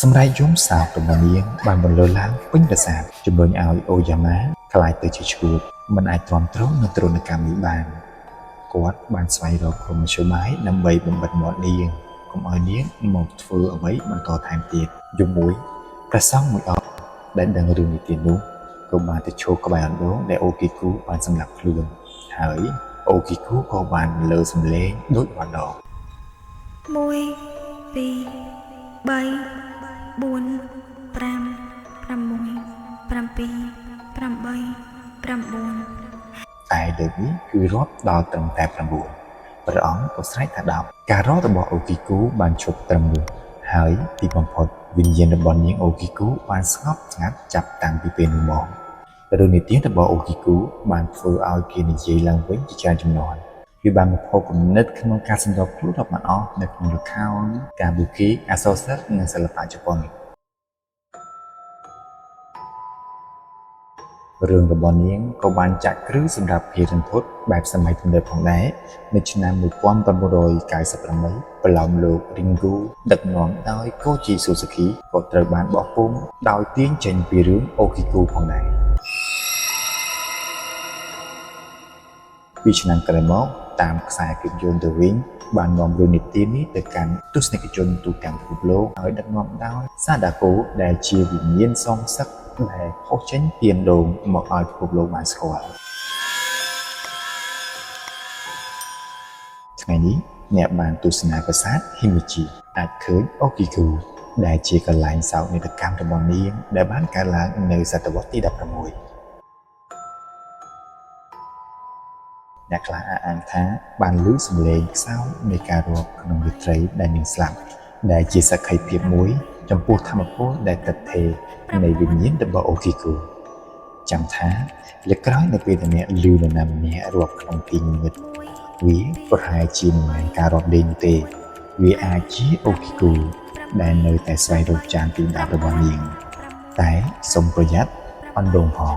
សម្រាប់យំសោករបស់នាងបានបន្លឺឡើងពេញប្រាសាទជំរុញឲ្យអូយ៉ាម៉ាខ្លាចទៅជាឈួតមិនអាចទ្រាំទ្រនឹងទរណកម្មនេះបានគាត់បានស្វែងរកក្រុមមធ្យោបាយដើម្បីបំបិទមាត់នាងកុំឲ្យនាងមកធ្វើអ្វីបន្តថែមទៀតយំមួយព្រះសង្ឃមួយអង្គដែលដឹងរឿងនីតិនោះក៏បានទៅឈរក្បែរអណ្ដូងដែលអូគីគូបានសម្លាប់ខ្លួនហើយអូគីគូក៏បានលើសំឡេងដូចវត្តដង តែលើកនេះគឺរាប់ដល់ត្រឹមតែ9ព្រះអង្គក៏ស្រែកថា10ការរត់របស់អូគីគូបានឈប់ត្រឹមនោះហើយទីបំផុតវិញ្ញាណរបស់នាងអូគីគូបានស្ងប់ស្ងាត់ចាប់តាំងពីពេលនោះមករឿងនិទានរបស់អូគីគូបានធ្វើឲ្យគេនិយាយឡើងវិញជាច្រើនចំនួនវាបានមកផុសគំនិតក្នុងការសម្របខ្លួនរបស់អស់នៅក្នុងល្ខោនកាបូគីអក្សរសិល្ប៍និងសិល្បៈជប៉ុនរឿងរបស់នាងក៏បានចាក់គ្រឹះសម្រាប់ភាពរន្ធត់បែបសម័យទំនើបផងដែរនៅឆ្នាំ1998ប្រឡោមលោក Ringo ដឹកនាំដោយកូជីស៊ូស៊ូគីក៏ត្រូវបានបោះពុម្ពដោយទាញចេញពីរឿងអូគីគូផងដែរពីឆ្នាំក្រោយមកតាមខ្សែភាពយន្ត The Ring បាននាំរឿងនីតិនេះទៅកាន់ទស្សនិកជនទូទាំងពិភពលោកហើយដឹកនាំដោយសាដាកូដែលជាវិញ្ញាណសងសឹកដែលហោះចេញពីអណ្ដូងមកឲ្យពិភពលោកបានស្គាល់ថ្ងៃនេះអ្នកបានទស្សនាប្រាសាទ Himeji អាចឃើញអូគីគូដែលជាកន្លែងសោកនាដកម្មរបស់នាងដែលបានកើតឡើងនៅសតវត្សទី16អ្នកខ្លះអះអាងថាបានឮសំឡេងខ្សោយនៃការរាប់ក្នុងរាត្រីដែលនាងស្លាប់ដែលជាសក្ខីភាពមួយ ចំពោះធម្មពលដែលតថេនៃវិញ្ញាណរបស់អូគីគូចាំថាលើកក្រោយនៅពេលដែលអ្នកលឺនរណាម្នាក់រាប់ក្នុងទីងងឹតវាប្រហែលជាមិនមែនការរាប់លេងទេវាអាចជាអូគីគូដែលនៅតែស្វែងរកចានទីដាប់របស់នាងតែសូមប្រយ័ត្នអណ្ដូងផង